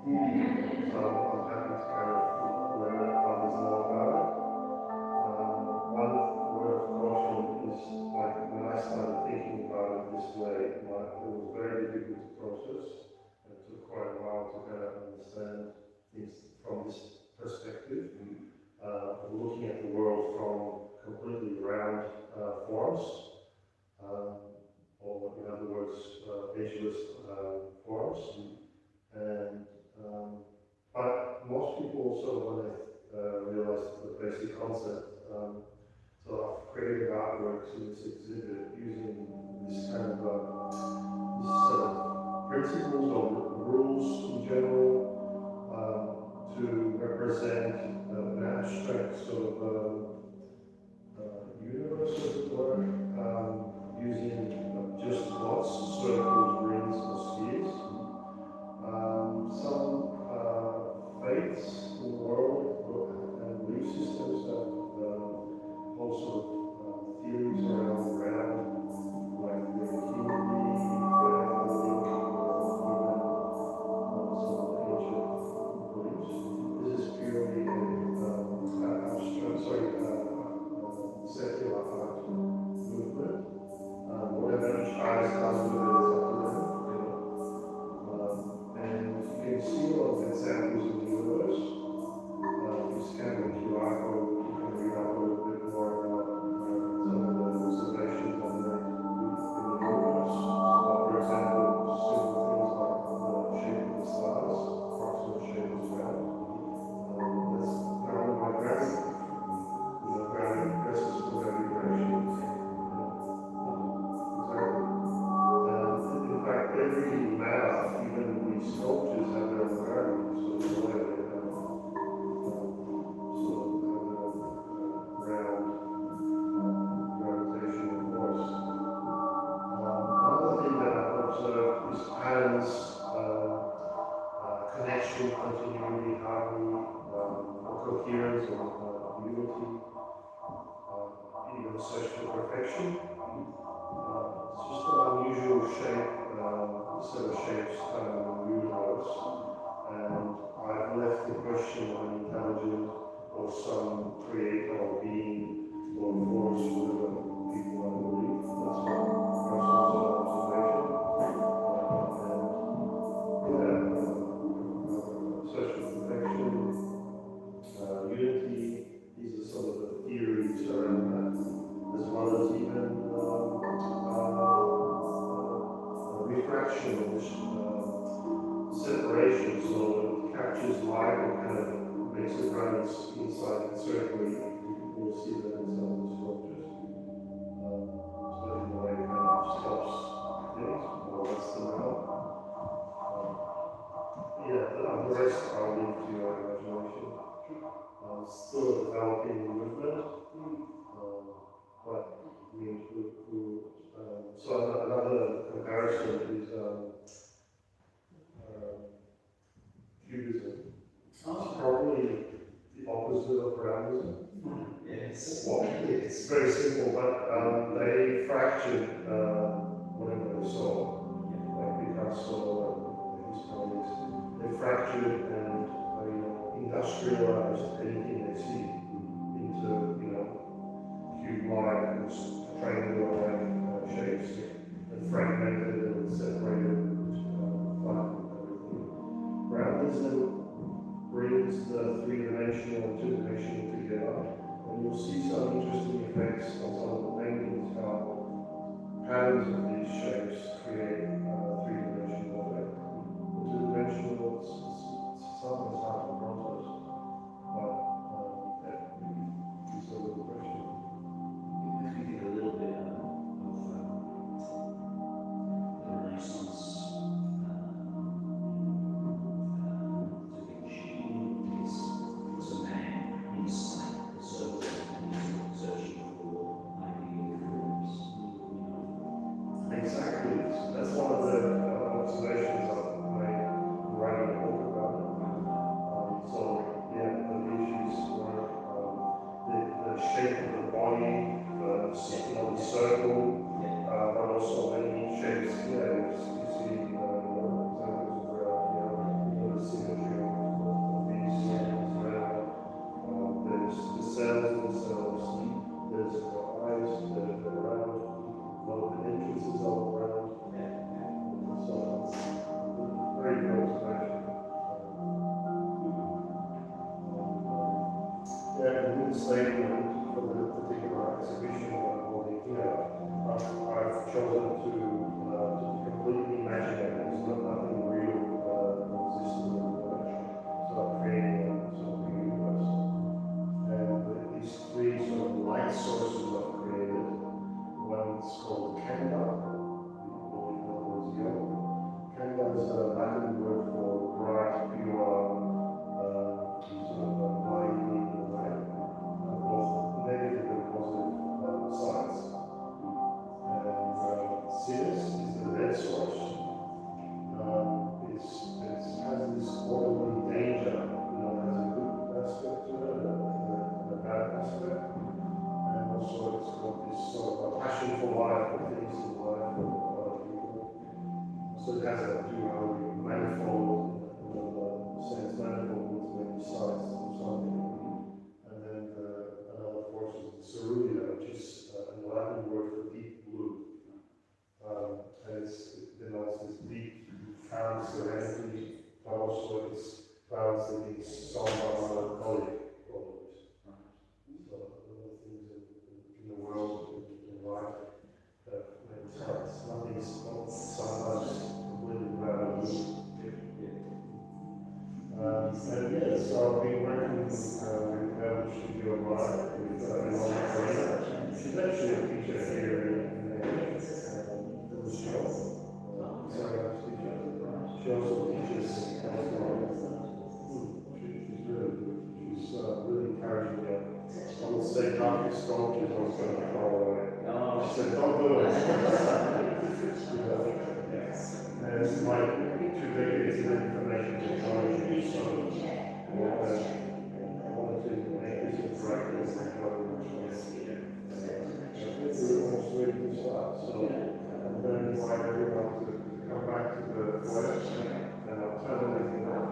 So I'm happy to kind of learn others more about it. One word of caution is, like, when I started thinking about it this way, it was very difficult to process, and it took quite a while to kind of understand things from this perspective. Looking at the world from completely round forms, or in other words, edgeless forms. And but most people also, when they realize the basic concept, so I've created artworks in this exhibit using this kind of this set of principles or rules in general to represent an abstract sort of universe, as it were, using just dots, circles, rings, or spheres. Some faiths in the world and belief systems have all sort of theories around like the kingdom, the link, or even some ancient beliefs. This is purely secular art movement. Whatever each artist does with it is up to them, and you can see a lot of examples in the universe. If you scan the QR code, you can read up a little bit more about some of the observations on the universe. So, for example, simple things like the shape of the stars, approximate shape is round. That's probably my gravity. Gravity presses for every direction. Exactly. In fact, every matter, even these sculptures, have their own gravity. So in a way they have sort of round gravitational force. Another thing that I've observed is patterns, connection, continuity, harmony, coherence, or unity. Even a search for perfection. It's just an unusual shape, set of shapes in the universe, and I've left the question of an intelligent or some creator or being or force, whatever people want to believe. That's my personal sort of observation. Search for perfection, unity. These are some of the theories around that, as well as even refraction, which separation, so it captures light and kind of makes it run inside the circle. You'll see that in some of the sculptures. So in a way, it kind of stops things, or lets them out. The rest I'll leave to your imagination. Still developing the movement, but so another comparison is cubism. It's probably the opposite of realism. Yes. Well, it's very simple, but they fractured whatever they saw, like Picasso and his colleagues. They fractured and industrialized anything they see into, cube-like and triangular-like shapes, and fragmented and separated flat and everything. Realism brings the three-dimensional and two-dimensional together, and you'll see some interesting effects on some of the paintings, how patterns of these shapes create three-dimensional effect. The two-dimensional, something is hard to process, but it's a little question. If we think a little bit of the Renaissance, Da Vinci was a man inside the circle and searching for ideal forms. Exactly. That's one of the observations I've made writing a book about it. So yeah, the issues were the shape of the body, the circle, but also many shapes. Yeah, you see examples of the symmetry started to completely imaginary. There's nothing real exists in the universe. Start creating a sort of universe. And these three sort of light sources I've created. One's called Kanda, or in other words, yellow. Kanda is a Latin word for bright, pure, sort of light in a way, both negative and positive sides. And Sirius is the red source. It has this orderly danger, has a good aspect to it and a bad aspect. And also it's got this sort of a passion for life, for things in life, for other people. So it has a manifold, sense manifold with many sides to something. And then another force is the cerulean, which is a Latin word for deep blue. And it denotes this deep, profound serenity, but also it's clouds that it's somber, melancholic qualities. So other things in the world, in life, nothing's sometimes completely bad. And yeah, so I've been working with her, Studio Live, with Michal. She's actually a teacher here in Michal. She also teaches she's really good. She's really encouraging me. I would say half the sculptures I was going to throw away. She said, don't do it. And my two decades in information technology, so I wanted to make this a practice and go we're almost ready to start. So I'm going to invite everyone to come back to the foyer and I'll turn everything off.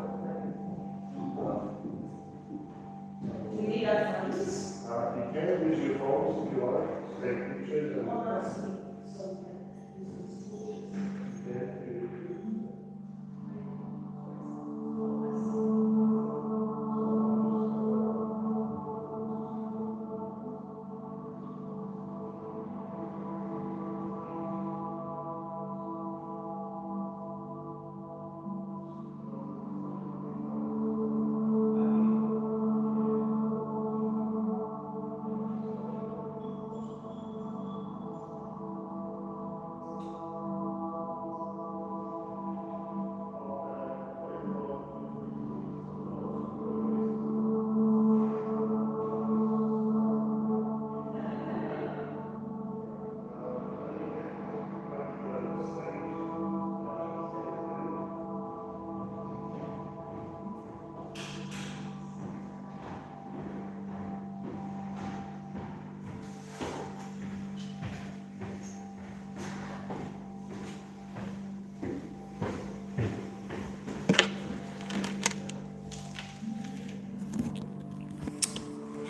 Do you need our phones? You can use your phones if you like, take pictures and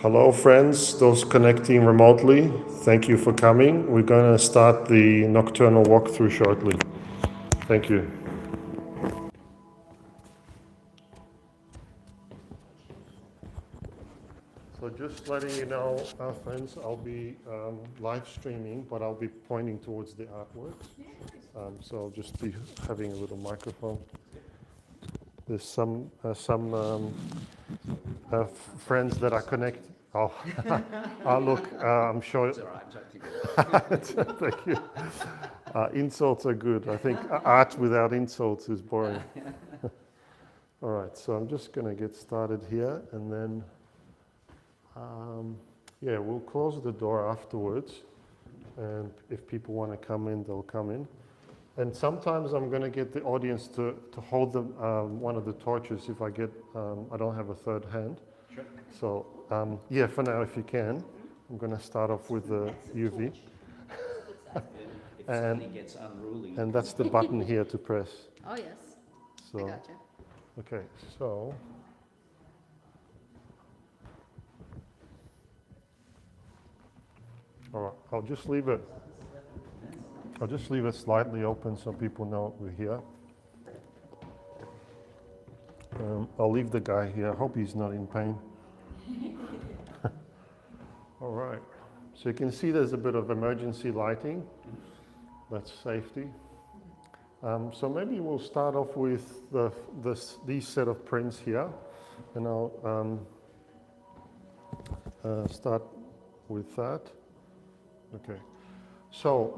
hello friends, those connecting remotely, thank you for coming. We're going to start the nocturnal walkthrough shortly. Thank you. So just letting you know, friends, I'll be live streaming, but I'll be pointing towards the artwork. So I'll just be having a little microphone. There's some friends that are connected. Oh, look, I'm sure. It's all right, Thank you. Insults are good. I think art without insults is boring. All right, so I'm just going to get started here, and then, yeah, we'll close the door afterwards. And if people want to come in, they'll come in. And sometimes I'm going to get the audience to hold one of the torches if I don't have a third hand. Sure. So, yeah, for now, if you can, I'm going to start off with the UV. If somebody gets unruly. And that's the button here to press. Oh, yes. I So, gotcha. okay, so. All right, I'll just leave it slightly open so people know we're here. I'll leave the guy here. I hope he's not in pain. All right. So you can see there's a bit of emergency lighting. That's safety. So maybe we'll start off with these set of prints here, and I'll start with that. Okay. So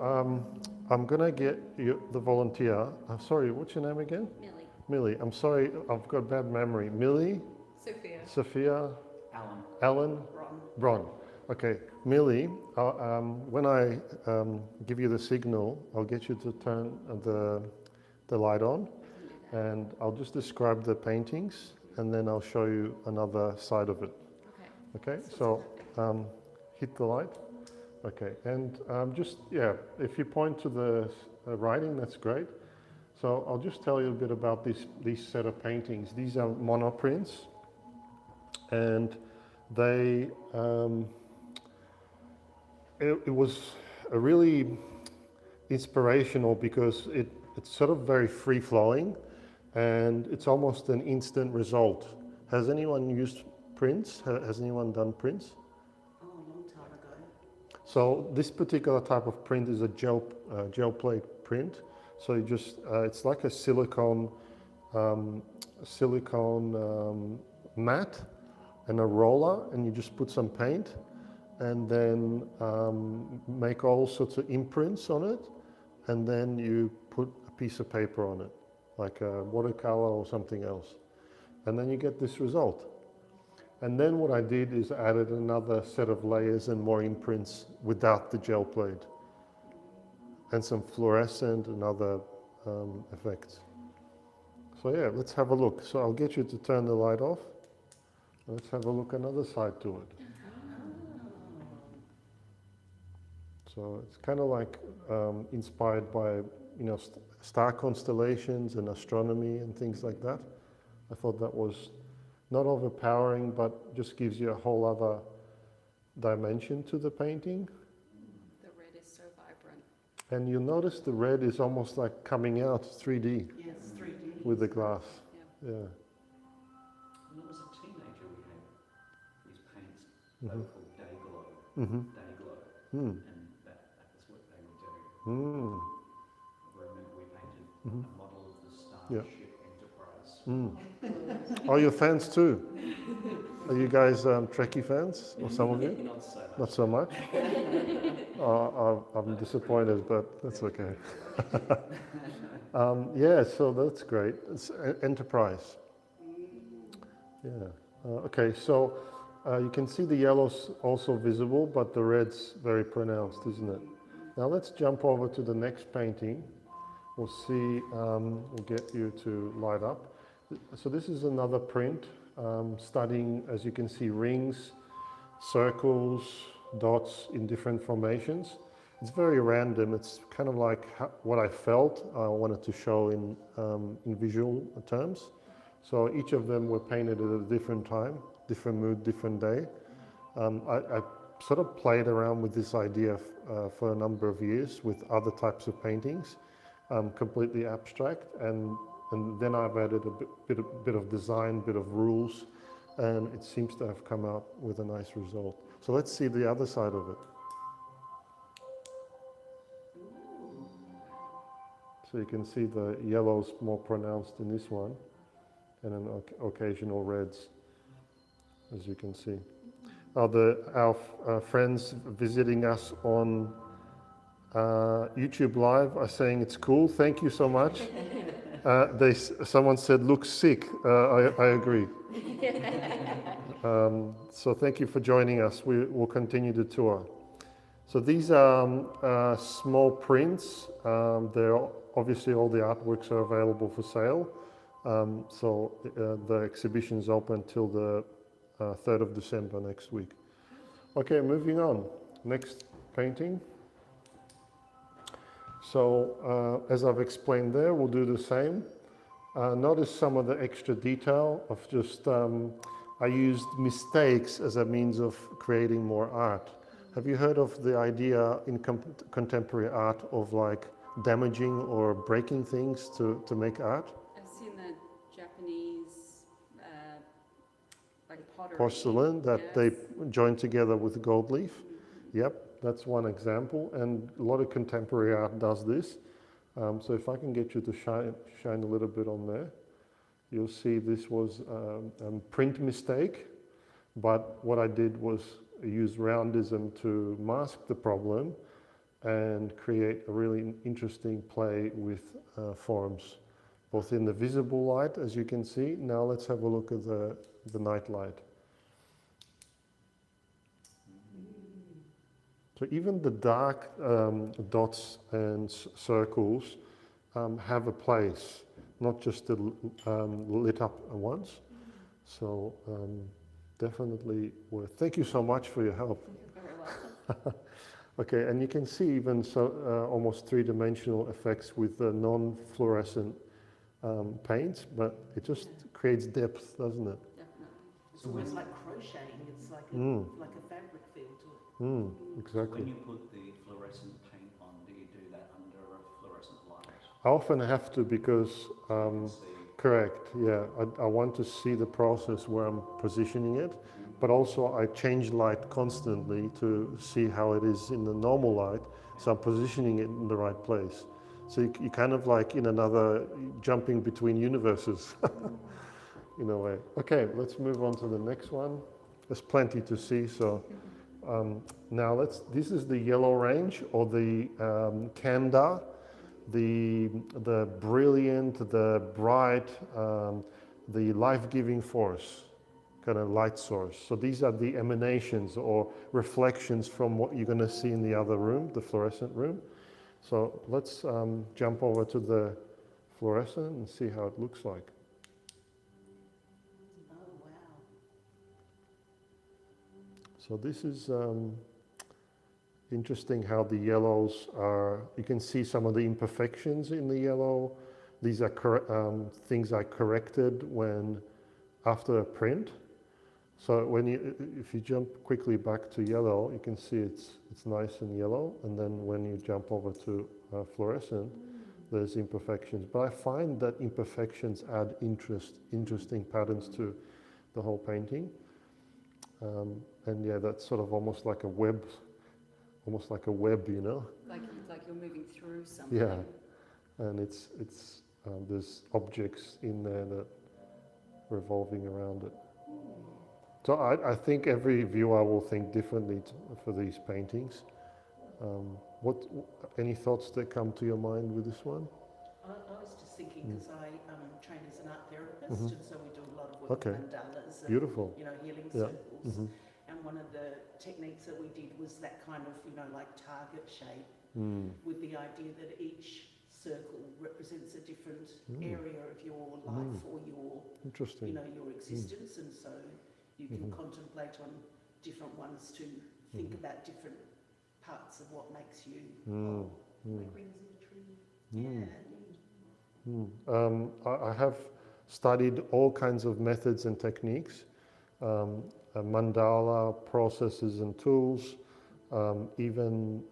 I'm gonna get you, the volunteer. Sorry, what's your name again? Millie. Millie. I'm sorry, I've got bad memory. Millie, Sophia. Sophia, Alan. Alan, Ron. Bron. Okay, Millie. When I give you the signal, I'll get you to turn the light on, and I'll just describe the paintings, and then I'll show you another side of it. Okay. Okay. So hit the light. Okay, and if you point to the writing, that's great. So I'll just tell you a bit about these set of paintings. These are monoprints, and they it was a really inspirational because it's sort of very free flowing, and it's almost an instant result. Has anyone used prints? Has anyone done prints? So this particular type of print is a gel plate print. So you just it's like a silicone mat and a roller, and you just put some paint, and then make all sorts of imprints on it, and then you put a piece of paper on it, like a watercolor or something else, and then you get this result. And then what I did is added another set of layers and more imprints without the gel plate, and some fluorescent and other effects. So yeah, let's have a look. So I'll get you to turn the light off. Let's have a look another side to it. So it's kind of like inspired by star constellations and astronomy and things like that. I thought that was not overpowering, but just gives you a whole other dimension to the painting. The red is so vibrant. And you'll notice the red is almost like coming out 3D. Yes, 3D. With the glass. Yeah. Yeah. When I was a teenager, we had these paints. They Mhm. were called Day Glow. Mm-hmm. Day Glow. Mm. And that was what they were doing. Mm. I remember we painted Mhm. a model of the Yeah. Starship Enterprise. Mm. Oh, you're fans too? Are you guys Trekkie fans? Or some of you? Not so much. Not so much? I'm disappointed, but that's okay. Yeah, so that's great. It's Enterprise. Yeah. Okay, so you can see the yellow's also visible, but the red's very pronounced, isn't it? Now let's jump over to the next painting. We'll see, we'll get you to light up. So this is another print, studying, as you can see, rings, circles, dots in different formations. It's very random. It's kind of like what I felt I wanted to show in visual terms. So each of them were painted at a different time, different mood, different day. I sort of played around with this idea for a number of years with other types of paintings, completely abstract, and then I've added a bit of design, bit of rules, and it seems to have come out with a nice result. So let's see the other side of it. So you can see the yellow's more pronounced in this one, and then occasional reds, as you can see. Our friends visiting us on YouTube Live are saying it's cool. Thank you so much. Someone said, looks sick. I agree. So thank you for joining us. We will continue the tour. So these are small prints. They're obviously all the artworks are available for sale. So the exhibition is open till the 3rd of December next week. Okay, moving on. Next painting. So as I've explained there, we'll do the same. Notice some of the extra detail of just, I used mistakes as a means of creating more art. Have you heard of the idea in contemporary art of like damaging or breaking things to make art? I've seen the Japanese like pottery. Porcelain that yes. they join together with gold leaf. Yep. that's one example, and a lot of contemporary art does this. So if I can get you to shine a little bit on there, you'll see this was a print mistake, but what I did was use roundism to mask the problem and create a really interesting play with forms, both in the visible light, as you can see. Now let's have a look at the night light. So even the dark dots and circles have a place, not just the lit up ones. So definitely worth. Thank you so much for your help. You're very welcome. Okay, and you can see even almost three-dimensional effects with the non-fluorescent paints, but it just creates depth, doesn't it? Definitely. It's almost like crocheting, it's like like a fabric feel to it. Exactly. When you put the fluorescent paint on, do you do that under a fluorescent light? I often have to because, correct, yeah, I want to see the process where I'm positioning it, but also I change light constantly to see how it is in the normal light, so I'm positioning it in the right place. So you kind of like in another, jumping between universes, in a way. Okay, let's move on to the next one. There's plenty to see, so now this is the yellow range, or the candor, the brilliant, the bright, the life-giving force, kind of light source. So these are the emanations or reflections from what you're going to see in the other room, the fluorescent room. So let's jump over to the fluorescent and see how it looks like. Oh, wow. So this is interesting how the yellows are, you can see some of the imperfections in the yellow. These are things I corrected after a print. So if you jump quickly back to yellow, you can see it's nice and yellow, and then when you jump over to fluorescent, there's imperfections. But I find that imperfections add interesting patterns to the whole painting. And yeah, that's sort of almost like a web, you know? Like you're moving through something. Yeah, and it's there's objects in there that are revolving around it. So I think every viewer will think differently for these paintings. Any thoughts that come to your mind with this one? I was just thinking, because I train as an art therapist, and so we do a lot of work with mandalas and Beautiful. Healing circles. And one of the techniques that we did was that kind of, like target shape, with the idea that each circle represents a different area of your life or your, Interesting. your existence, and so you can contemplate on different ones to think about different parts of what makes you whole. Like rings in a tree. I have studied all kinds of methods and techniques, mandala processes and tools, even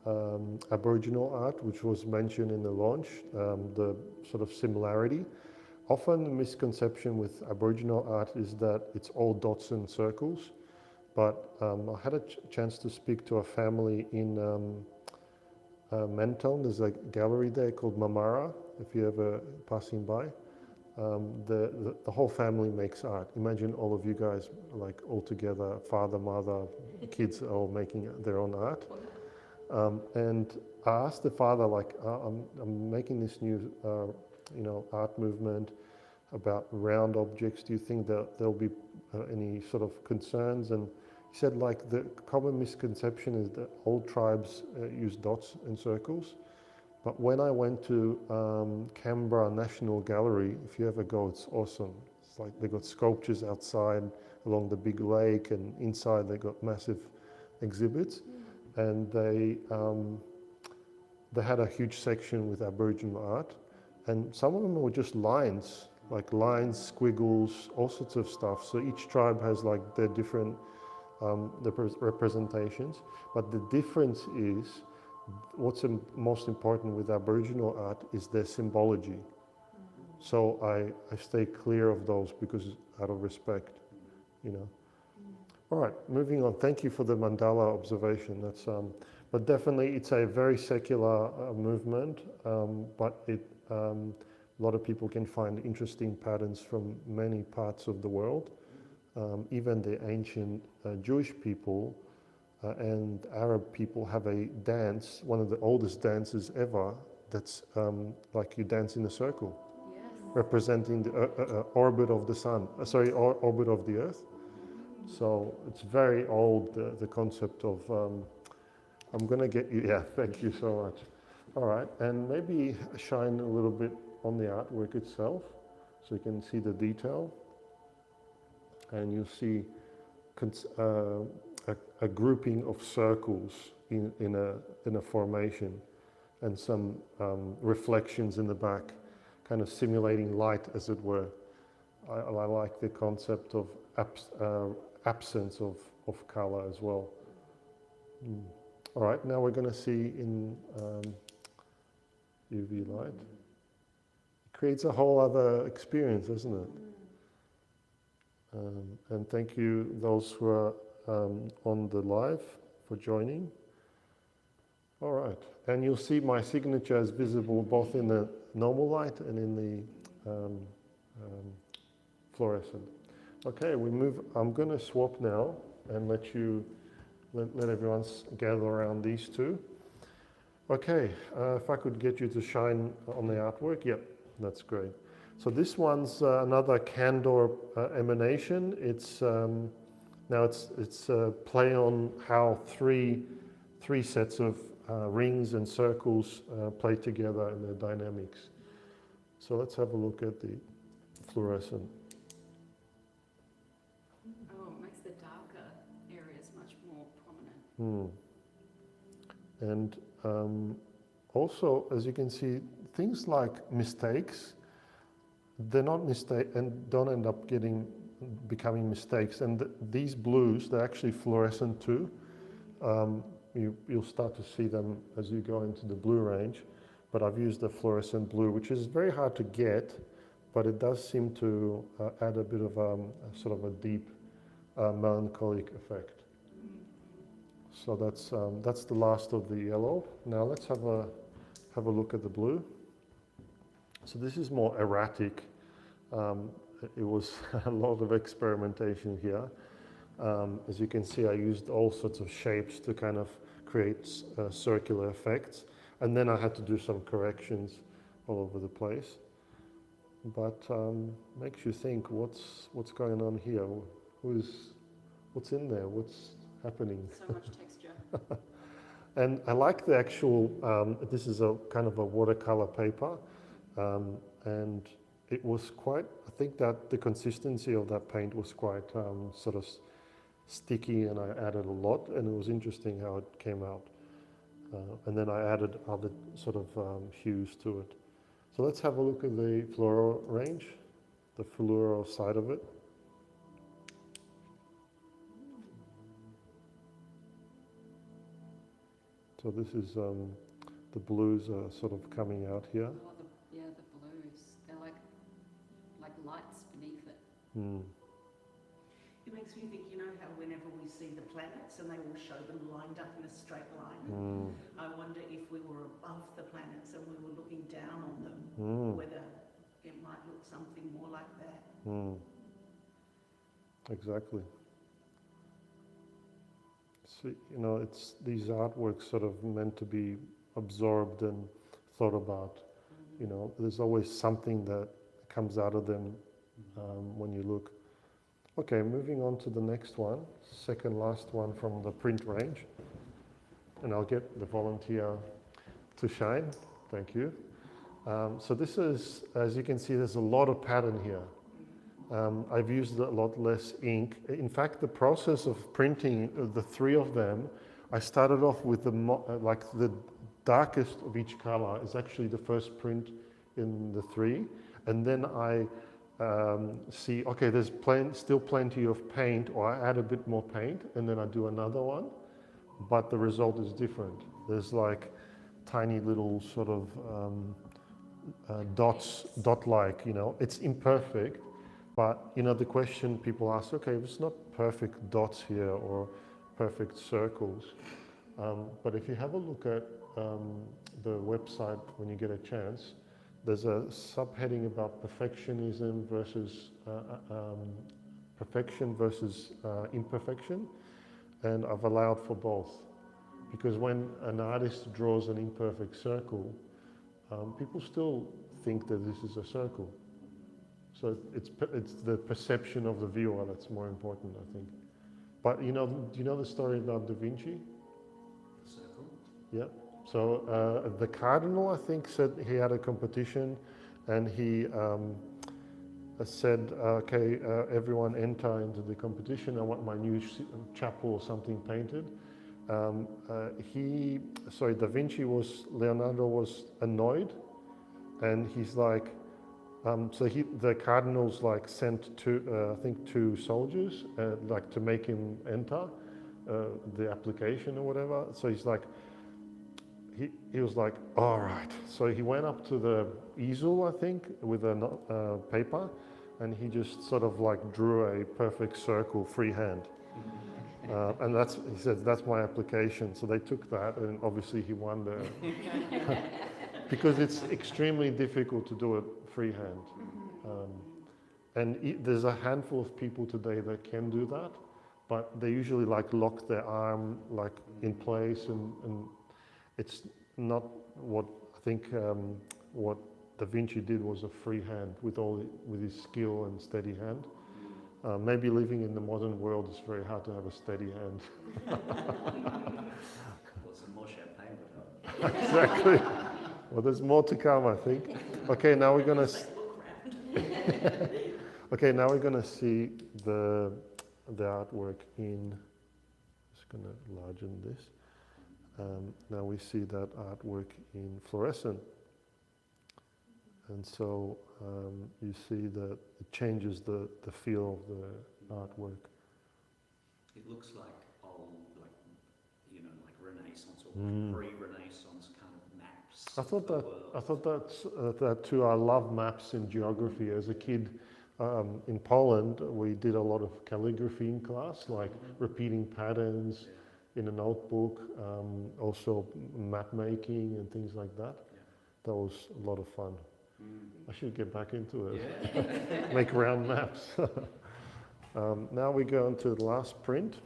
Aboriginal art, which was mentioned in the launch, the sort of similarity. Often the misconception with Aboriginal art is that it's all dots and circles, but I had a chance to speak to a family in Mentone. There's a gallery there called Mamara, if you're ever passing by. The whole family makes art. Imagine all of you guys like all together, father, mother, kids all making their own art. And I asked the father, like, I'm making this new art movement about round objects. Do you think that there'll be any sort of concerns? And he said, like, the common misconception is that all tribes use dots and circles. But when I went to Canberra National Gallery, if you ever go, it's awesome. It's like they've got sculptures outside along the big lake, and inside they've got massive exhibits. And they had a huge section with Aboriginal art, and some of them were just lines, like lines, squiggles, all sorts of stuff. So each tribe has like their different representations, but the difference is what's most important with Aboriginal art is their symbology. So I stay clear of those because out of respect, All right, moving on. Thank you for the mandala observation. That's But definitely it's a very secular movement, but a lot of people can find interesting patterns from many parts of the world. Even the ancient Jewish people and Arab people have a dance, one of the oldest dances ever, that's like you dance in a circle, Yes. representing the orbit of the sun, orbit of the earth. So it's very old, the concept of, I'm going to get you, yeah, thank you so much. All right, and maybe shine a little bit on the artwork itself, so you can see the detail. And you see a grouping of circles in a formation, and some reflections in the back, kind of simulating light, as it were. I like the concept of absence of color as well. All right, now we're going to see in UV light. It creates a whole other experience, doesn't it? And thank you, those who are on the live, for joining. All right, and you'll see my signature is visible both in the normal light and in the fluorescent. Okay, we move. I'm going to swap now and let everyone gather around these two. Okay, if I could get you to shine on the artwork. Yep, that's great. So this one's another candor emanation. It's now it's a play on how three sets of rings and circles play together in their dynamics. So let's have a look at the fluorescent. Oh, it makes the darker areas much more prominent. And also, as you can see, things like mistakes, they're not mistakes and don't end up becoming mistakes. And these blues, they're actually fluorescent too. You'll start to see them as you go into the blue range. But I've used the fluorescent blue, which is very hard to get, but it does seem to add a bit of a sort of a deep melancholic effect. So that's the last of the yellow. Now let's have a look at the blue. So this is more erratic. It was a lot of experimentation here. As you can see, I used all sorts of shapes to kind of create circular effects. And then I had to do some corrections all over the place. But makes you think, what's going on here? What's in there? What's happening? So much texture. And I like the actual, this is a kind of a watercolor paper. And it was quite, I think that the consistency of that paint was quite sort of sticky, and I added a lot, and it was interesting how it came out. And then I added other sort of hues to it. So let's have a look at the fluoro range, the fluoro side of it. So this is, the blues are sort of coming out here. Oh, the blues. They're like lights beneath it. It makes me think, you know how whenever we see the planets and they all show them lined up in a straight line, I wonder if we were above the planets and we were looking down on them, whether it might look something more like that. Exactly. So, you know, it's these artworks sort of meant to be absorbed and thought about. You know, there's always something that comes out of them when you look. Okay, moving on to the next one, second last one from the print range. And I'll get the volunteer to shine. Thank you. So this is, as you can see, there's a lot of pattern here. I've used a lot less ink. In fact, the process of printing the three of them, I started off with the darkest of each color is actually the first print in the three. And then I see, okay, there's still plenty of paint, or I add a bit more paint, and then I do another one, but the result is different. There's like tiny little sort of dots, dot-like, you know. It's imperfect, but, you know, the question people ask, okay, if it's not perfect dots here or perfect circles, But if you have a look at the website when you get a chance, there's a subheading about perfectionism versus perfection versus imperfection, and I've allowed for both. Because when an artist draws an imperfect circle, people still think that this is a circle. So it's the perception of the viewer that's more important, I think. But do you know the story about Da Vinci? The circle. Yeah. So the cardinal, I think, said he had a competition, and he said, "Okay, everyone enter into the competition. I want my new chapel or something painted." Leonardo was annoyed, and he's like, the cardinals like sent two soldiers, like to make him enter the application or whatever. So he's like, he was like, all right. So he went up to the easel, I think, with a paper, and he just sort of like drew a perfect circle freehand. And he said, that's my application. So they took that, and obviously he won because it's extremely difficult to do it freehand. There's a handful of people today that can do that, but they usually like lock their arm like in place, and it's not what I think what Da Vinci did was a freehand with his skill and steady hand. Maybe living in the modern world is very hard to have a steady hand. Well, some more champagne would help. Exactly. Well, there's more to come, I think. Okay, now we're gonna. Okay, now we're gonna see the artwork in. Just gonna enlargen this. Now we see that artwork in fluorescent, and so you see that it changes the feel of the artwork. It looks like old, like Renaissance or pre-Renaissance kind of maps. I thought that too. I love maps in geography. As a kid, in Poland, we did a lot of calligraphy in class, like repeating patterns in a notebook, also map making and things like that. Yeah. That was a lot of fun. I should get back into it. Yeah. Make round maps. Now we go into the last print.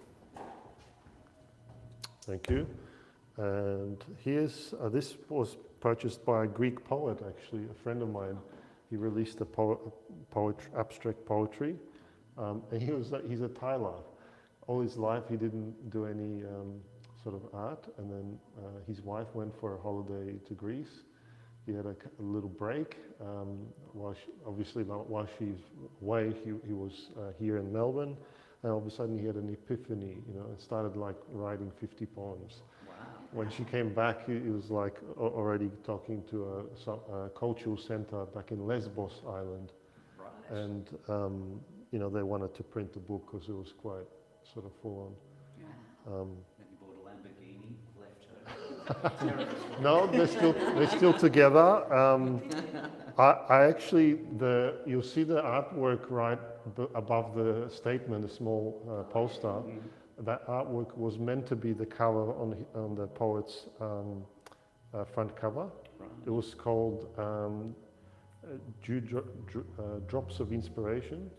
Thank you. And here's, this was purchased by a Greek poet, actually, a friend of mine. He released abstract poetry, and he's a tiler. All his life he didn't do any sort of art, and then his wife went for a holiday to Greece. He had a little break, while she's away, he was here in Melbourne, and all of a sudden he had an epiphany, and started like writing 50 poems. Wow. When she came back, he was like already talking to a cultural center back in Lesbos Island. Right. And, they wanted to print the book because it was quite sort of full on. Yeah. Then you bought a Lamborghini, left her. No, they're still together. I actually, you'll see the artwork right above the statement, a small poster. Mm-hmm. That artwork was meant to be the cover on the poet's front cover. Right. It was called Drops of Inspiration.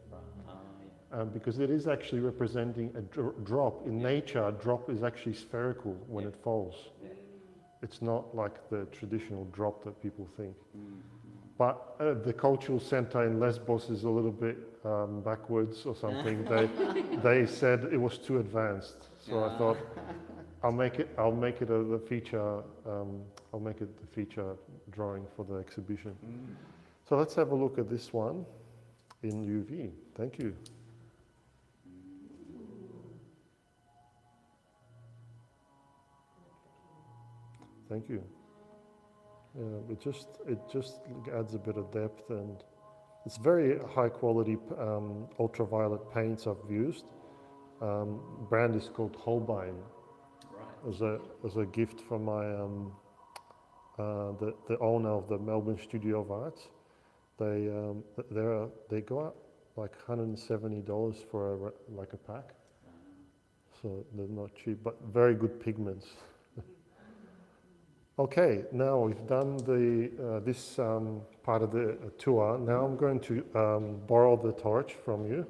Because it is actually representing a drop. In nature, a drop is actually spherical when it falls. Yeah. It's not like the traditional drop that people think. Mm-hmm. But the cultural center in Lesbos is a little bit backwards or something. They said it was too advanced. So I thought, I'll make it the feature. I'll make it the feature drawing for the exhibition. Mm. So let's have a look at this one in UV. Thank you. Thank you. It just adds a bit of depth, and it's very high quality ultraviolet paints I've used. Brand is called Holbein. Right. As a gift from my the owner of the Melbourne Studio of Arts. They go up like $170 for a pack. So they're not cheap, but very good pigments. Okay, now we've done this part of the tour. Now I'm going to borrow the torch from you,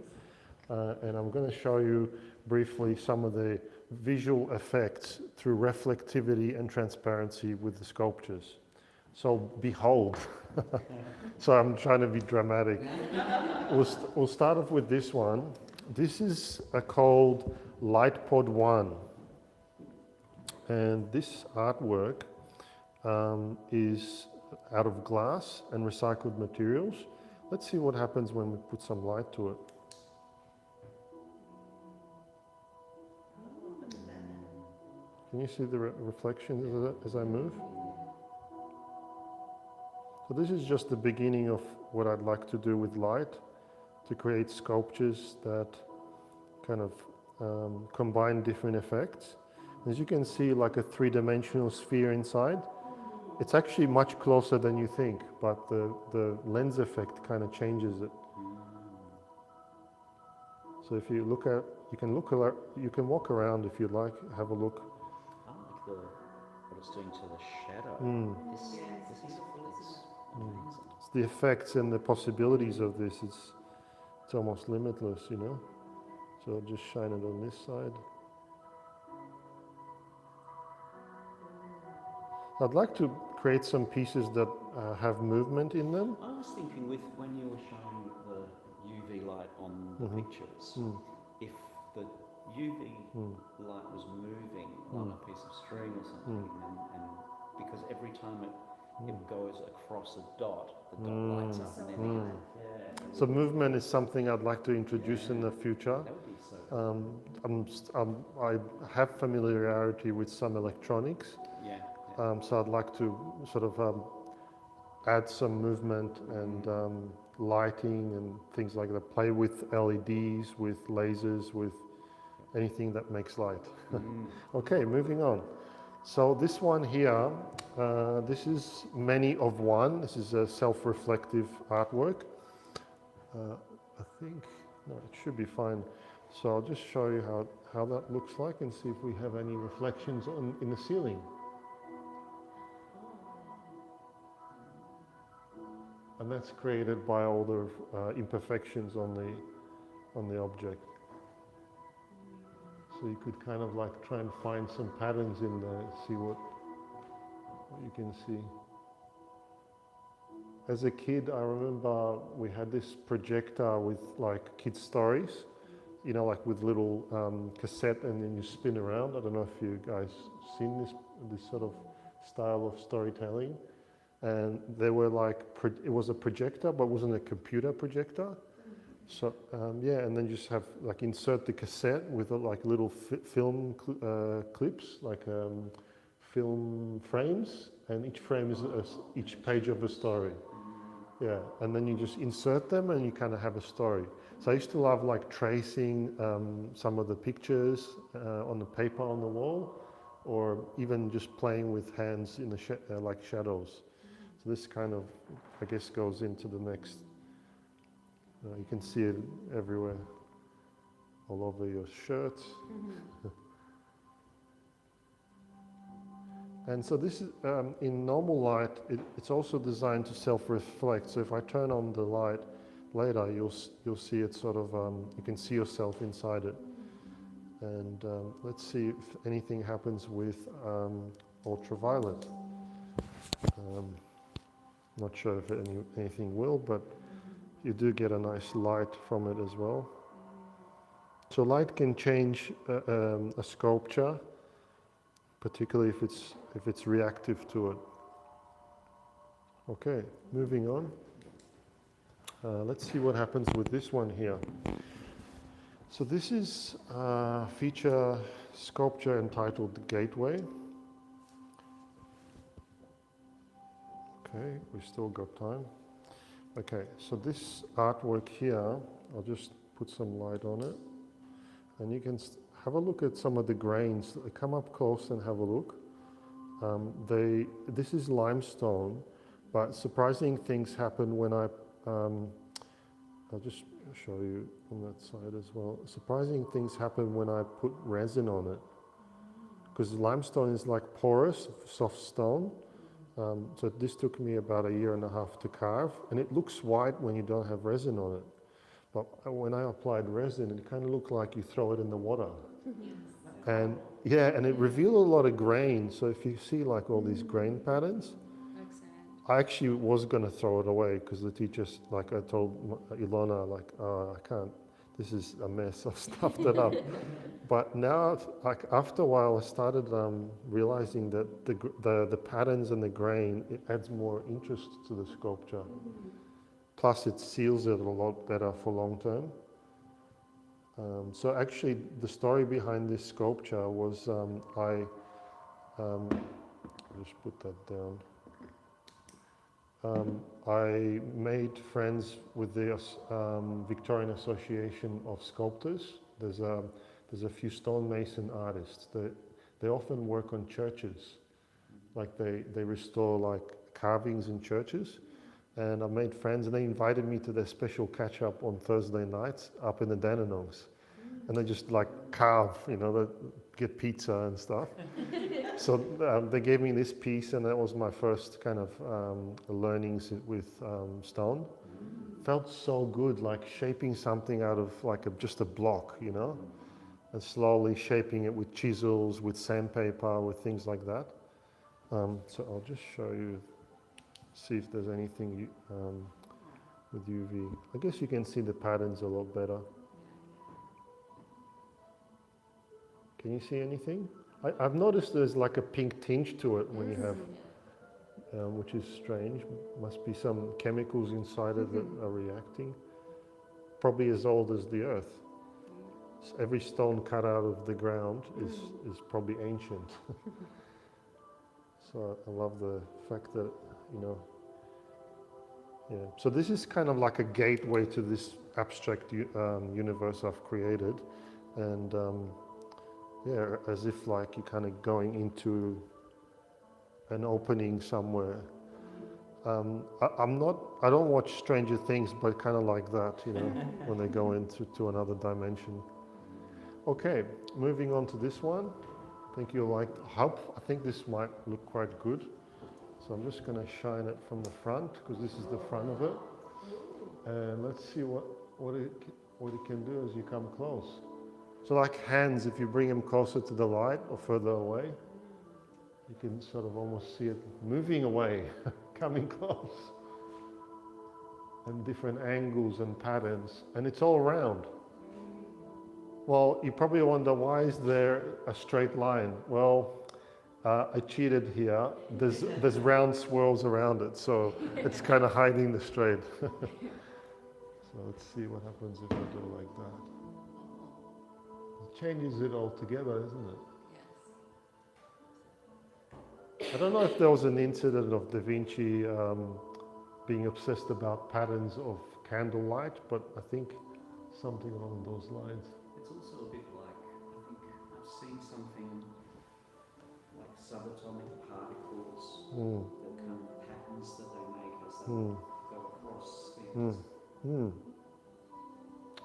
and I'm going to show you briefly some of the visual effects through reflectivity and transparency with the sculptures. So behold. So I'm trying to be dramatic. We'll start off with this one. This is called Light Pod 1. And this artwork is out of glass and recycled materials. Let's see what happens when we put some light to it. Can you see the reflection as I move? So this is just the beginning of what I'd like to do with light, to create sculptures that kind of combine different effects. As you can see, like a three-dimensional sphere inside. It's actually much closer than you think, but the lens effect kind of changes it. So if you look at, you can walk around if you like, have a look. I like what it's doing to the shadow. This is amazing. It's the effects and the possibilities of this. It's almost limitless, you know. So I'll just shine it on this side. I'd like to create some pieces that have movement in them. I was thinking when you were showing the UV light on the pictures, if the UV light was moving on a piece of string or something, and because every time it goes across a dot, the dot lights up and then So movement is something I'd like to introduce in the future. that would be so I have familiarity with some electronics. So I'd like to sort of add some movement and lighting and things like that. Play with LEDs, with lasers, with anything that makes light. Okay, moving on. So this one here, this is Many of One. This is a self-reflective artwork. I think, no, it should be fine. So I'll just show you how that looks like and see if we have any reflections in the ceiling. And that's created by all the imperfections on the object. So you could kind of like try and find some patterns in there, see what you can see. As a kid, I remember we had this projector with like kids' stories, you know, like with little cassette, and then you spin around. I don't know if you guys seen this sort of style of storytelling. And they were like, it was a projector, but it wasn't a computer projector. So yeah, and then you just have like insert the cassette with like little film clips, like film frames, and each frame is each page of a story. Yeah, and then you just insert them and you kind of have a story. So I used to love like tracing some of the pictures on the paper on the wall, or even just playing with hands in the like shadows. So this kind of, I guess, goes into the next. You can see it everywhere, all over your shirts. And so this is, in normal light, it's also designed to self-reflect. So if I turn on the light later, you'll see it sort of, you can see yourself inside it. And let's see if anything happens with ultraviolet. Not sure if anything will, but you do get a nice light from it as well. So light can change a sculpture, particularly if it's reactive to it. Okay, moving on. Let's see what happens with this one here. So this is a feature sculpture entitled Gateway. Okay, we've still got time. Okay, so this artwork here, I'll just put some light on it. And you can have a look at some of the grains. Come up close and have a look. This is limestone, but surprising things happen when I'll just show you on that side as well. Surprising things happen when I put resin on it. because limestone is like porous, soft stone. So this took me about 1.5 years to carve, and it looks white when you don't have resin on it. But when I applied resin, it kind of looked like you throw it in the water. And yeah, and it revealed a lot of grain. So if you see like all these grain patterns, Like sand. I actually was going to throw it away because the teachers, like I told Ilona, like, oh, I can't, this is a mess, I've stuffed it up. But now, like after a while, I started realizing that the patterns and the grain, it adds more interest to the sculpture. Plus it seals it a lot better for long term. So actually the story behind this sculpture was I just put that down. I made friends with the Victorian Association of Sculptors. There's a few stonemason artists. They often work on churches, like they restore like carvings in churches. And I made friends, and they invited me to their special catch-up on Thursday nights up in the Dandenongs. And they just like carve, you know, they get pizza and stuff. So they gave me this piece, and that was my first kind of learnings with stone. Felt so good, like shaping something out of like just a block, you know, and slowly shaping it with chisels, with sandpaper, with things like that. So I'll just show you, see if there's anything with UV. I guess you can see the patterns a lot better. Can you see anything? I've noticed there's like a pink tinge to it when you have, which is strange. Must be some chemicals inside it that are reacting. Probably as old as the earth. So every stone cut out of the ground is probably ancient. So I love the fact that, you know, yeah. So this is kind of like a gateway to this abstract universe I've created. And yeah, as if like you're kind of going into an opening somewhere. I don't watch Stranger Things, but kind of like that, you know, when they go into another dimension. Okay, moving on to this one. I think you'll like, I think this might look quite good. So I'm just going to shine it from the front, because this is the front of it. And let's see what it can do as you come close. So like hands, if you bring them closer to the light or further away, you can sort of almost see it moving away, coming close. And different angles and patterns, and it's all round. Well, you probably wonder, why is there a straight line? Well, I cheated here. There's round swirls around it, so it's kind of hiding the straight. So let's see what happens if I do it like that. It changes it all together, isn't it? Yes. I don't know if there was an incident of Da Vinci being obsessed about patterns of candlelight, but I think something along those lines. It's also a bit like, I think I've seen something like subatomic particles that come, patterns that they make as they go across things.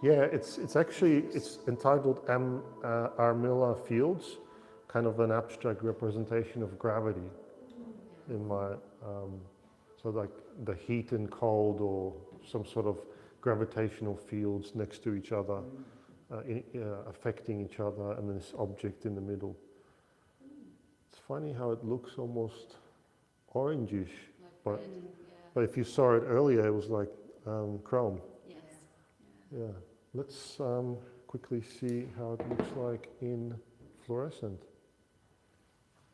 Yeah, it's entitled Armilla Fields, kind of an abstract representation of gravity in my, so like the heat and cold, or some sort of gravitational fields next to each other, affecting each other, and this object in the middle. It's funny how it looks almost orangish, Like red, but if you saw it earlier, it was like chrome. Yes. Yeah, let's quickly see how it looks like in fluorescent.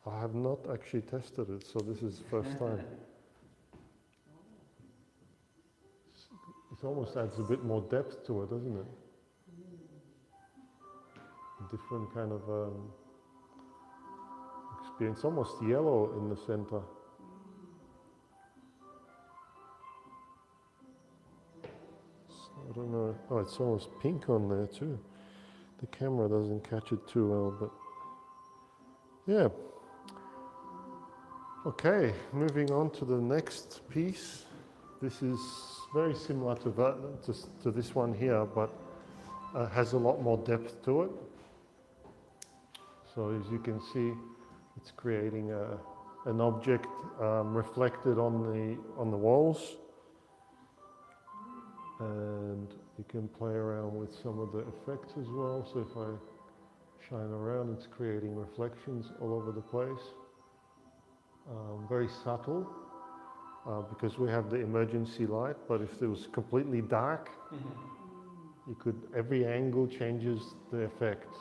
I have not actually tested it, so this is the first time. It almost adds a bit more depth to it, doesn't it? Different kind of experience, almost yellow in the center. I don't know, oh, it's almost pink on there too. The camera doesn't catch it too well, but yeah. Okay, moving on to the next piece. This is very similar to that, to this one here, but has a lot more depth to it. So as you can see, it's creating an object reflected on the walls, and you can play around with some of the effects as well. So if I shine around, it's creating reflections all over the place. Very subtle, because we have the emergency light, but if it was completely dark, you could, every angle changes the effect.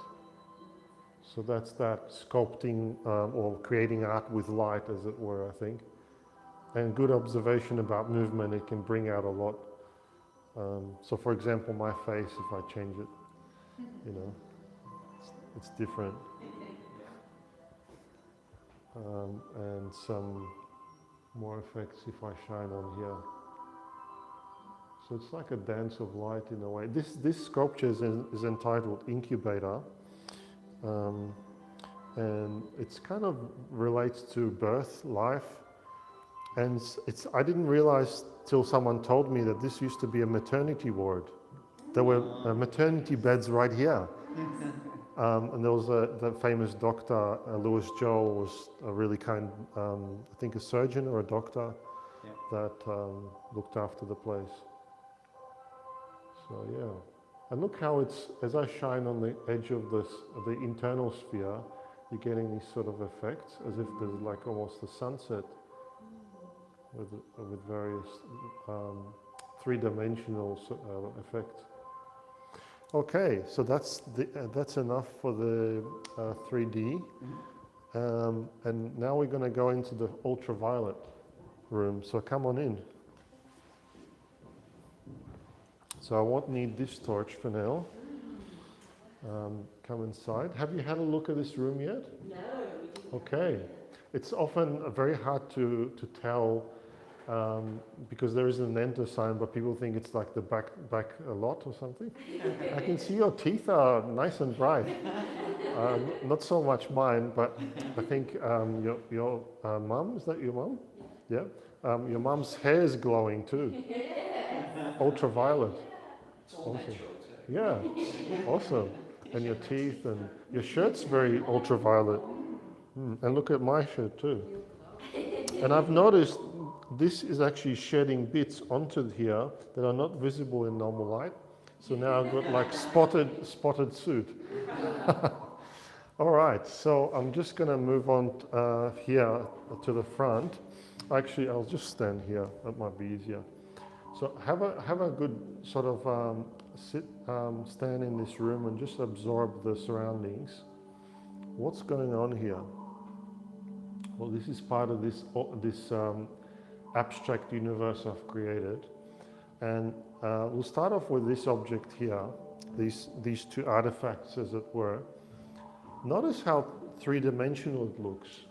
So that's that sculpting or creating art with light, as it were, I think. And good observation about movement, it can bring out a lot. So for example, my face, if I change it, you know, it's different. And some more effects if I shine on here. So it's like a dance of light in a way. This sculpture is entitled Incubator, and it's kind of relates to birth, life, and I didn't realize till someone told me that this used to be a maternity ward. There were maternity beds right here. And there was the famous doctor, Louis Joel, was a really kind, I think a surgeon or a doctor that looked after the place. So yeah, and look how it's, as I shine on the edge of the internal sphere, you're getting these sort of effects, as if there's like almost a sunset with various three-dimensional effects. Okay, so that's enough for the 3D, and now we're going to go into the ultraviolet room. So come on in. So I won't need this torch for now. Come inside. Have you had a look at this room yet? No. Okay, it's often very hard to tell. Because there isn't an enter sign, but people think it's like the back a lot or something. I can see your teeth are nice and bright. Not so much mine, but I think your mum, is that your mum? Yeah. Your mum's hair is glowing too. Ultraviolet. It's all Awesome. natural too. Yeah, awesome. And your teeth and your shirt's very ultraviolet. And look at my shirt too. And I've noticed this is actually shedding bits onto here that are not visible in normal light. So now I've got like spotted suit. All right, so I'm just going to move on here to the front. Actually, I'll just stand here. That might be easier. So have a good sort of stand in this room and just absorb the surroundings. What's going on here? Well, this is part of this abstract universe I've created, and we'll start off with this object here, these two artifacts, as it were. Notice how three-dimensional it looks.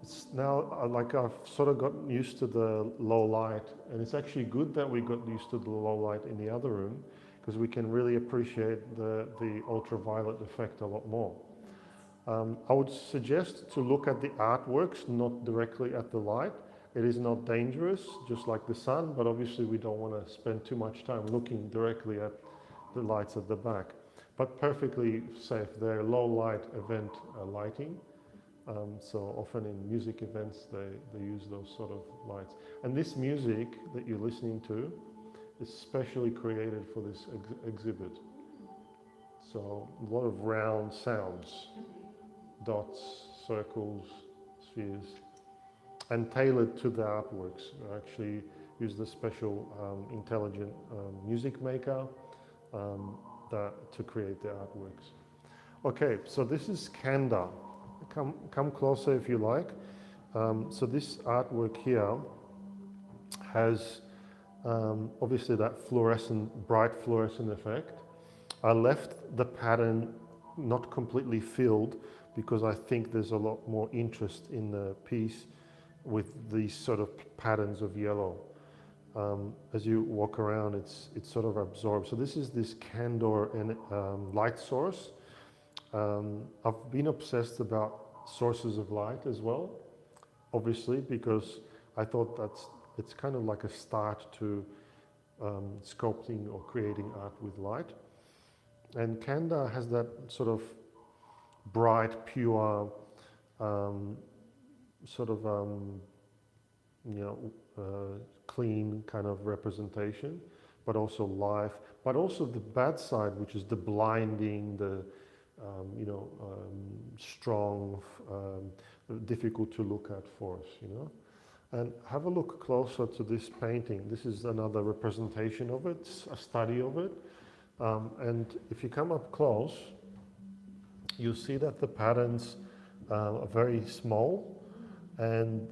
It's now like I've sort of gotten used to the low light, and it's actually good that we got used to the low light in the other room, because we can really appreciate the ultraviolet effect a lot more. I would suggest to look at the artworks, not directly at the light. It is not dangerous, just like the sun, but obviously we don't want to spend too much time looking directly at the lights at the back. But perfectly safe. They're low light event lighting. So often in music events, they use those sort of lights. And this music that you're listening to is specially created for this exhibit. So a lot of round sounds, dots, circles, spheres, and tailored to the artworks. I actually use the special intelligent music maker to create the artworks. Okay, so this is Kanda. Come closer if you like. So this artwork here has obviously that bright fluorescent effect. I left the pattern not completely filled because I think there's a lot more interest in the piece with these sort of patterns of yellow. As you walk around, it's sort of absorbed. So this is this candor and light source. I've been obsessed about sources of light as well, obviously, because I thought it's kind of like a start to sculpting or creating art with light. And Kanda has that sort of bright, pure, sort of clean kind of representation, but also life, but also the bad side, which is the blinding, the strong, difficult to look at force, And have a look closer to this painting. This is another representation of it, a study of it. And if you come up close, you see that the patterns are very small and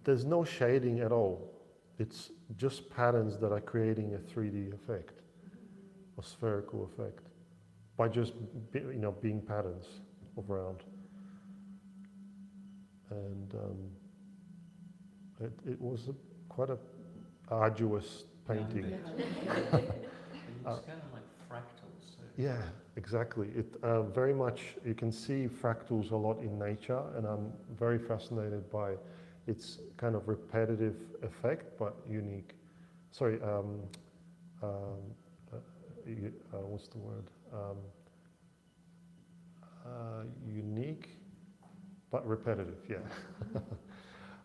there's no shading at all. It's just patterns that are creating a 3D effect, a spherical effect, by just being patterns around. And it was quite a arduous painting. And it's kind of like fractals too. Yeah, exactly. It very much, you can see fractals a lot in nature, and I'm very fascinated by its kind of repetitive effect, but unique. Sorry, what's the word? Unique, but repetitive, yeah.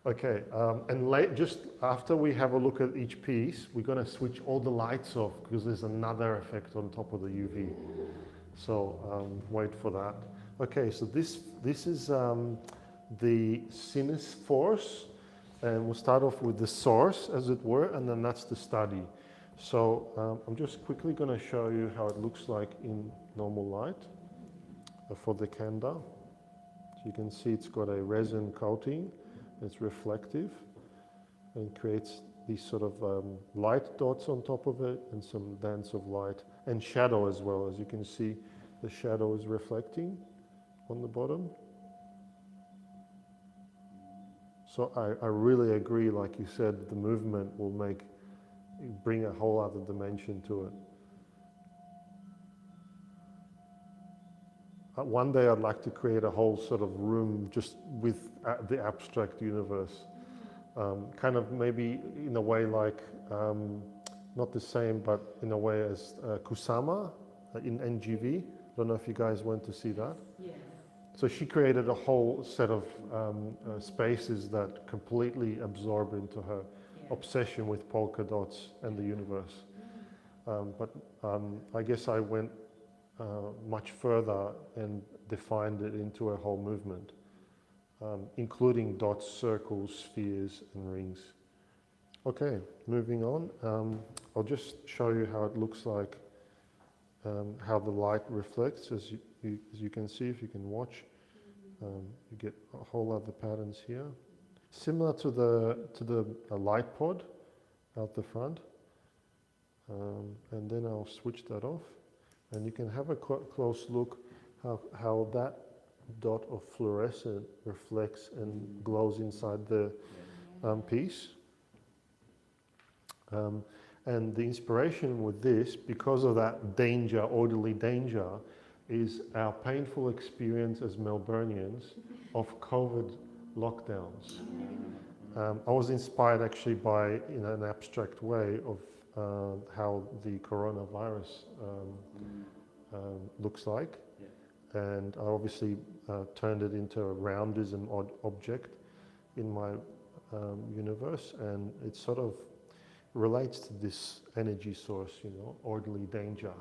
Okay, and just after we have a look at each piece, we're going to switch all the lights off because there's another effect on top of the UV. So wait for that. Okay, so this is the sinus force, and we'll start off with the source, as it were, and then that's the study. So I'm just quickly going to show you how it looks like in normal light for the candle. So you can see it's got a resin coating. It's reflective and creates these sort of light dots on top of it and some dance of light and shadow as well. As you can see, the shadow is reflecting on the bottom. So I really agree, like you said, the movement will bring a whole other dimension to it. One day I'd like to create a whole sort of room just with the abstract universe. Kind of maybe in a way like, not the same, but in a way as Kusama in NGV. I don't know if you guys went to see that. Yeah. So she created a whole set of spaces that completely absorb into her obsession with polka dots and the universe. But I guess I went much further and defined it into a whole movement, including dots, circles, spheres, and rings. Okay, moving on. I'll just show you how it looks like, how the light reflects. As you can see, if you can watch, you get a whole other patterns here, similar to the light pod out the front. And then I'll switch that off. And you can have a close look how that dot of fluorescent reflects and glows inside the piece. And the inspiration with this, because of that danger, orderly danger, is our painful experience as Melburnians of COVID lockdowns. I was inspired actually by, in an abstract way, of how the coronavirus looks like, and I obviously turned it into a roundism object in my universe, and it sort of relates to this energy source, orderly danger.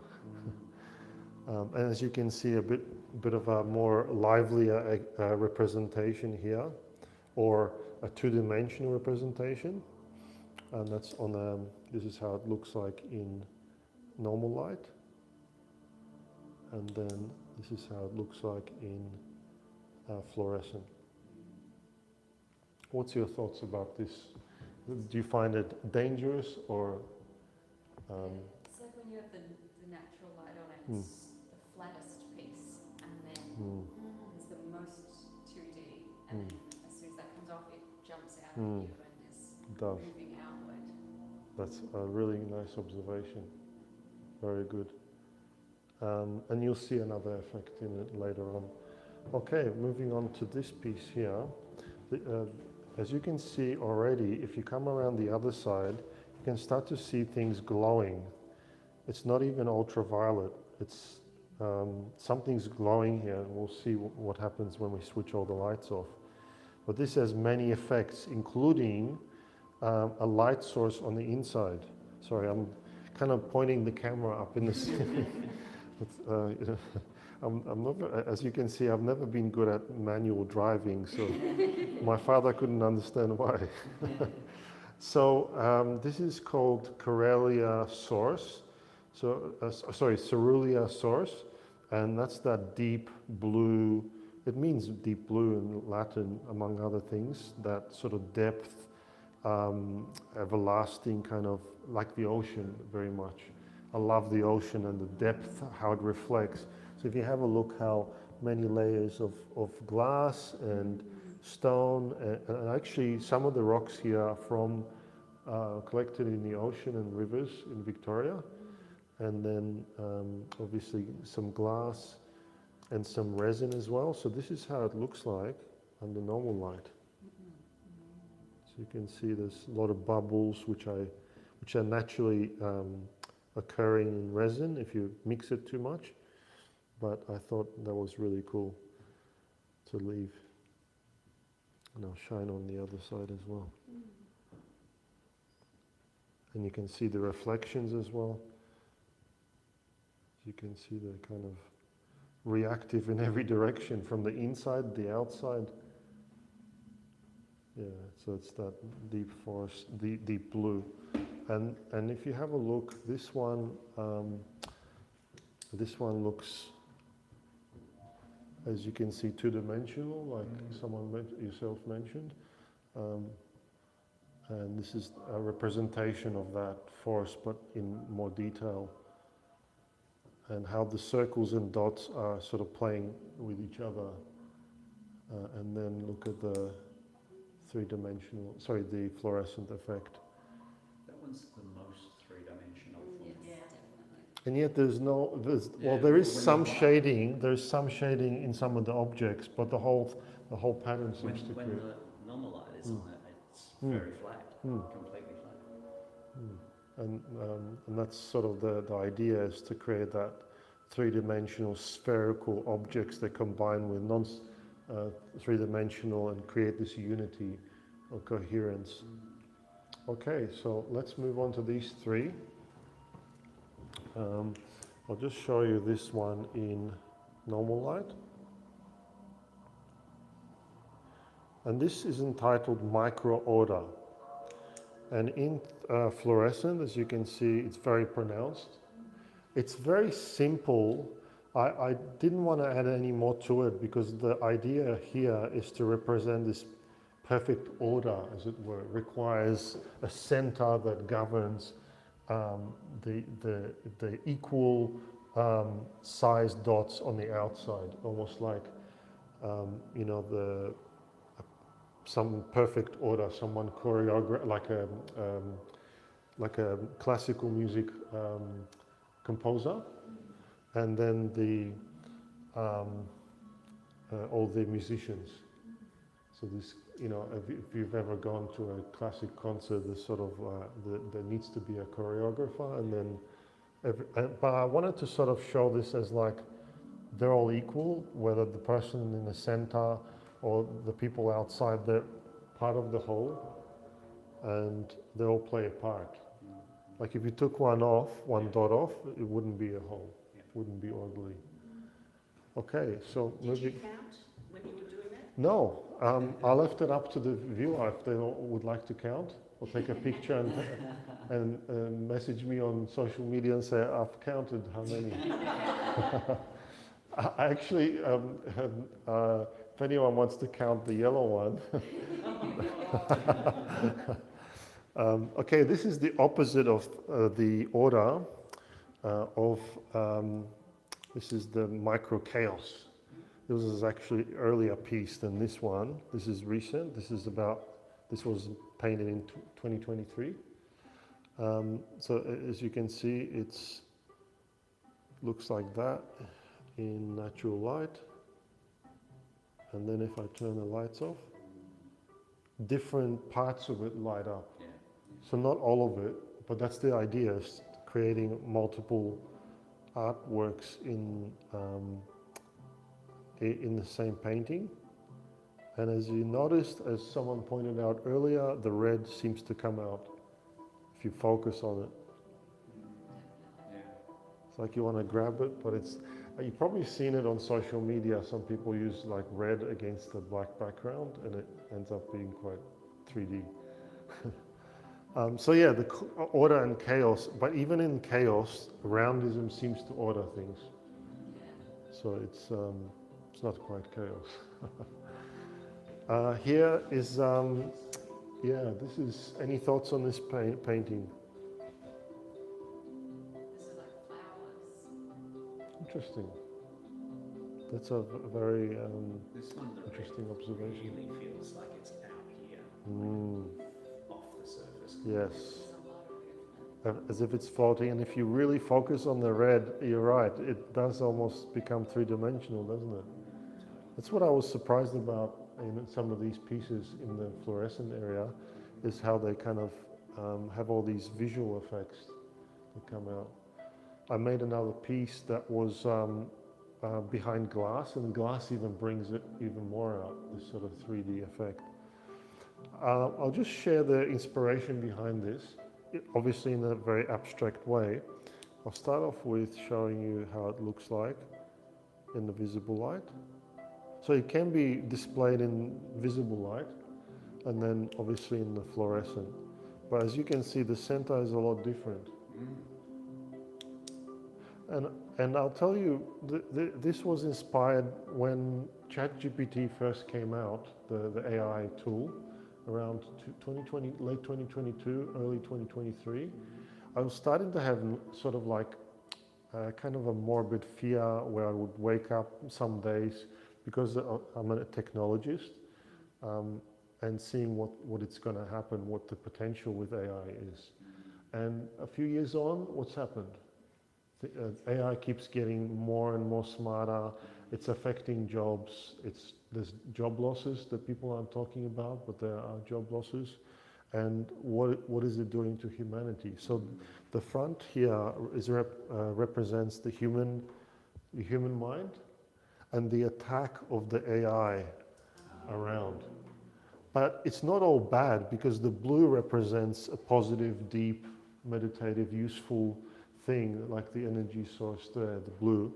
And as you can see, a bit of a more livelier representation here, or a two-dimensional representation, and that's on this is how it looks like in normal light, and then this is how it looks like in fluorescent. What's your thoughts about this? Do you find it dangerous, or? It's like when you have the natural light on it, it's the flattest piece, and then it's the most 2D, and then as soon as that comes off, it jumps out at you and is moving outward. That's a really nice observation. Very good. And you'll see another effect in it later on. Okay, moving on to this piece here. As you can see already, if you come around the other side, you can start to see things glowing. It's not even ultraviolet. It's something's glowing here, and we'll see what happens when we switch all the lights off. But this has many effects, including a light source on the inside. Sorry, I'm kind of pointing the camera up in the ceiling. I'm not, as you can see, I've never been good at manual driving, so my father couldn't understand why. So this is called Corelia source. So Cerulean source, and that's that deep blue. It means deep blue in Latin, among other things. That sort of depth, everlasting kind of, like the ocean, very much. I love the ocean and the depth, how it reflects. So if you have a look how many layers of glass and stone, and actually some of the rocks here are from collected in the ocean and rivers in Victoria, and then obviously some glass and some resin as well. So this is how it looks like under normal light. So you can see there's a lot of bubbles which are naturally occurring in resin if you mix it too much. But I thought that was really cool to leave. And I'll shine on the other side as well. And you can see the reflections as well. You can see they're kind of reactive in every direction, from the inside, the outside. Yeah, so it's that deep forest, deep blue. And if you have a look, this one looks, as you can see, two-dimensional, like someone yourself mentioned. And this is a representation of that forest, but in more detail. And how the circles and dots are sort of playing with each other. And then look at the the fluorescent effect. That one's the most three-dimensional for me. Yes, definitely. And yet there is some shading. There's some shading in some of the objects, but the whole pattern seems to When create. the normal light is on it, it's very flat, completely flat. And that's sort of the idea, is to create that three-dimensional spherical objects that combine with three-dimensional and create this unity or coherence. Okay, so let's move on to these three. I'll just show you this one in normal light. And this is entitled Micro Order. And in fluorescent, as you can see, it's very pronounced. It's very simple. I didn't want to add any more to it, because the idea here is to represent this perfect order, as it were. It requires a center that governs the equal sized dots on the outside, almost like some perfect order, someone choreograph, like a classical music composer, and then all the musicians. So this, if you've ever gone to a classic concert, there's sort of there needs to be a choreographer, and then but I wanted to sort of show this as like they're all equal, whether the person in the center or the people outside, they're part of the whole, and they all play a part. Like if you took one dot off, it wouldn't be a whole, wouldn't be orderly. Okay, so Did you count when you were doing that? No, I left it up to the viewer if they would like to count, or take a picture and message me on social media and say, I've counted how many. I actually, if anyone wants to count the yellow one. Okay, this is the opposite of the order this is the micro chaos. This is actually earlier piece than this one. This is recent. This was painted in 2023. So as you can see, looks like that in natural light. And then if I turn the lights off, different parts of it light up. So not all of it, but that's the idea, is creating multiple artworks in the same painting. And as you noticed, as someone pointed out earlier, the red seems to come out if you focus on it. Yeah. It's like you want to grab it, but you've probably seen it on social media. Some people use like red against the black background and it ends up being quite 3D. So yeah, the order and chaos, but even in chaos, roundism seems to order things. So it's not quite chaos. Here is, this is, any thoughts on this painting? This is like flowers. Interesting. That's a very This one, the interesting red observation. really feels like it's out here, off the surface. Yes. There's a lot of movement. As if it's floating, and if you really focus on the red, you're right, it does almost become three-dimensional, doesn't it? That's what I was surprised about in some of these pieces in the fluorescent area, is how they kind of have all these visual effects that come out. I made another piece that was behind glass, and glass even brings it even more out, this sort of 3D effect. I'll just share the inspiration behind this, obviously in a very abstract way. I'll start off with showing you how it looks like in the visible light. So it can be displayed in visible light and then obviously in the fluorescent. But as you can see, the center is a lot different. And I'll tell you, this was inspired when ChatGPT first came out, the AI tool, around 2020, late 2022, early 2023. I was starting to have sort of like kind of a morbid fear where I would wake up some days, because I'm a technologist, and seeing what it's going to happen, what the potential with AI is. And a few years on, what's happened? AI keeps getting more and more smarter. It's affecting jobs. There's job losses that people aren't talking about, but there are job losses. And what is it doing to humanity? So the front here represents the human mind and the attack of the AI around. But it's not all bad, because the blue represents a positive, deep, meditative, useful thing, like the energy source there, the blue.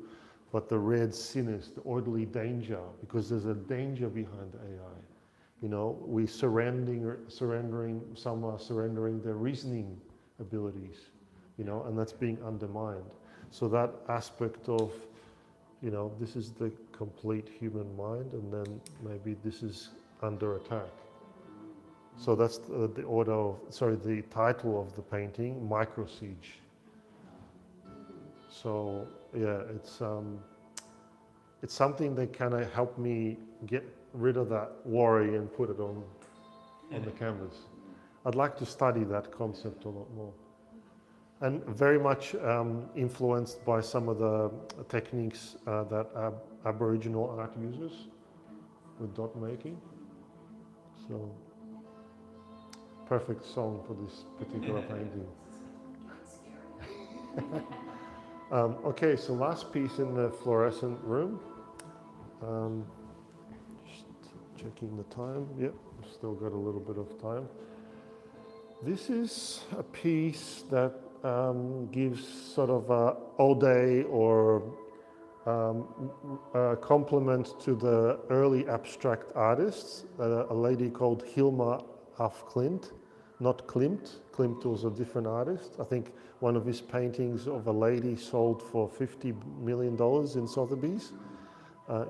But the red, sinister, the orderly danger, because there's a danger behind the AI. You know, some are surrendering their reasoning abilities, you know, and that's being undermined. So that aspect of, you know, this is the complete human mind, and then maybe this is under attack. So that's the title of the painting, Micro Siege. So yeah, it's something that kind of helped me get rid of that worry and put it on the canvas. I'd like to study that concept a lot more. And very much influenced by some of the techniques that Aboriginal art uses with dot making. So, perfect song for this particular painting. Okay, so last piece in the fluorescent room. Just checking the time. Yep, still got a little bit of time. This is a piece that gives sort of a ode or a compliment to the early abstract artists, a lady called Hilma af Klint, not Klimt. Klimt was a different artist. I think one of his paintings of a lady sold for $50 million in Sotheby's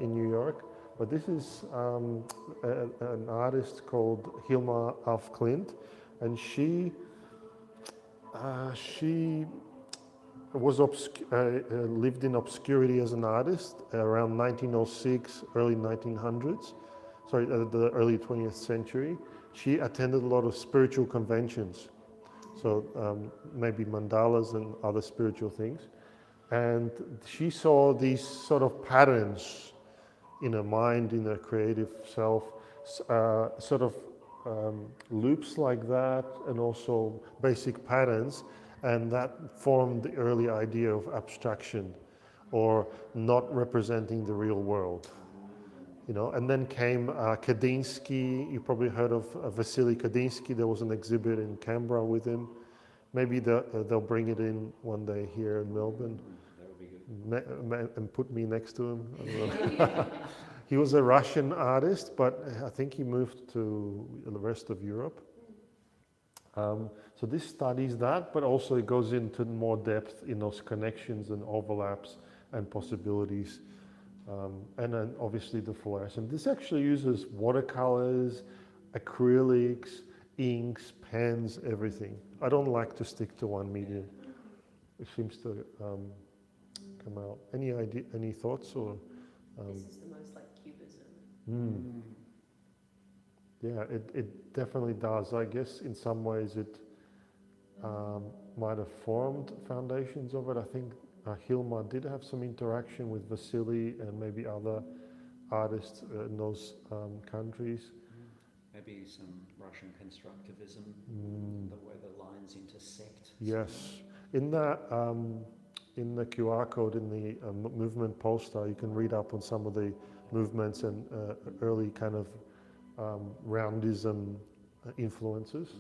in New York. But this is an artist called Hilma af Klint, and she was lived in obscurity as an artist around 1906, early 1900s. Sorry, the early 20th century. She attended a lot of spiritual conventions, so maybe mandalas and other spiritual things. And she saw these sort of patterns in her mind, in her creative self, sort of loops like that, and also basic patterns. And that formed the early idea of abstraction, or not representing the real world. You know, and then came Kandinsky. You probably heard of Vasily Kandinsky. There was an exhibit in Canberra with him. Maybe they'll bring it in one day here in Melbourne. That would be good. And put me next to him. He was a Russian artist, but I think he moved to the rest of Europe. So this studies that, but also it goes into more depth in those connections and overlaps and possibilities. And then obviously the fluorescent. This actually uses watercolors, acrylics, inks, pens, everything. I don't like to stick to one medium. It seems to come out. Any idea? Any thoughts or? This is the most like cubism. Yeah, it definitely does. I guess in some ways it might have formed foundations of it. I think Hilma did have some interaction with Vasily and maybe other artists in those countries. Maybe some Russian constructivism, the way the lines intersect. Yes. In that, in the QR code in the movement poster, you can read up on some of the movements and early kind of roundism influences.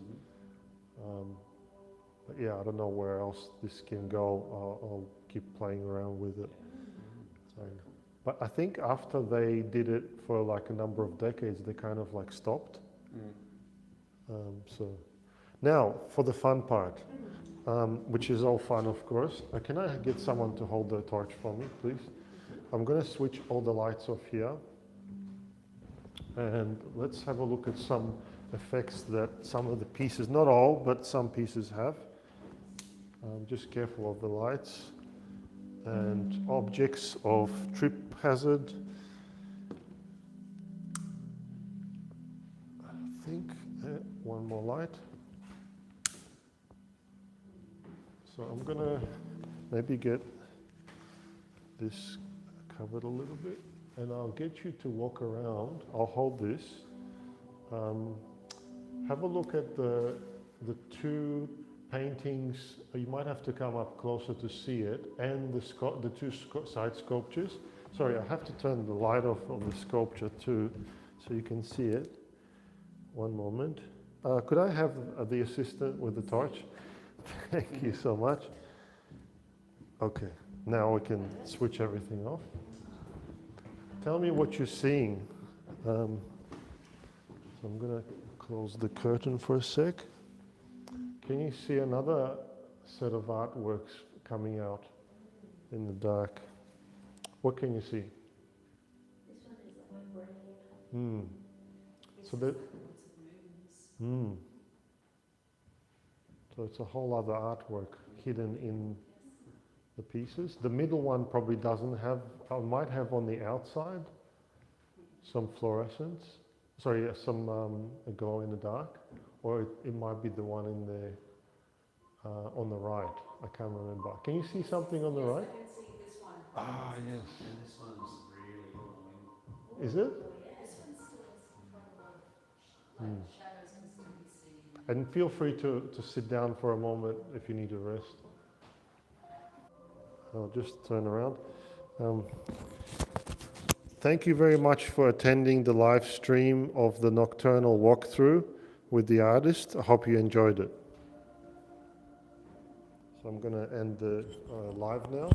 But yeah, I don't know where else this can go. I'll keep playing around with it. But I think after they did it for like a number of decades, they kind of like stopped. So now for the fun part, which is all fun, of course. Can I get someone to hold the torch for me, please? I'm going to switch all the lights off here. And let's have a look at some effects that some of the pieces, not all, but some pieces have. Just careful of the lights and objects of trip hazard. I think one more light. So I'm gonna maybe get this covered a little bit, and I'll get you to walk around. I'll hold this. Have a look at the two paintings. You might have to come up closer to see it, and the two side sculptures. Sorry, I have to turn the light off on the sculpture too, so you can see it. One moment. Could I have the assistant with the torch? Thank you so much. Okay, now we can switch everything off. Tell me what you're seeing. So I'm going to close the curtain for a sec. Can you see another set of artworks coming out in the dark? What can you see? This one is like brain. So that. So it's a whole other artwork hidden in the pieces. The middle one probably doesn't have, might have on the outside some fluorescence. Sorry, some glow in the dark, or it might be the one in the on the right. I can't remember. Can you see something on the right? I can see this one. Ah, yes. And this one's really annoying. Is it? This one still has quite a lot of shadows can still be seen. And feel free to sit down for a moment if you need to rest. I'll just turn around. Thank you very much for attending the live stream of the Nocturnal walkthrough with the artist. I hope you enjoyed it. So I'm going to end the live now.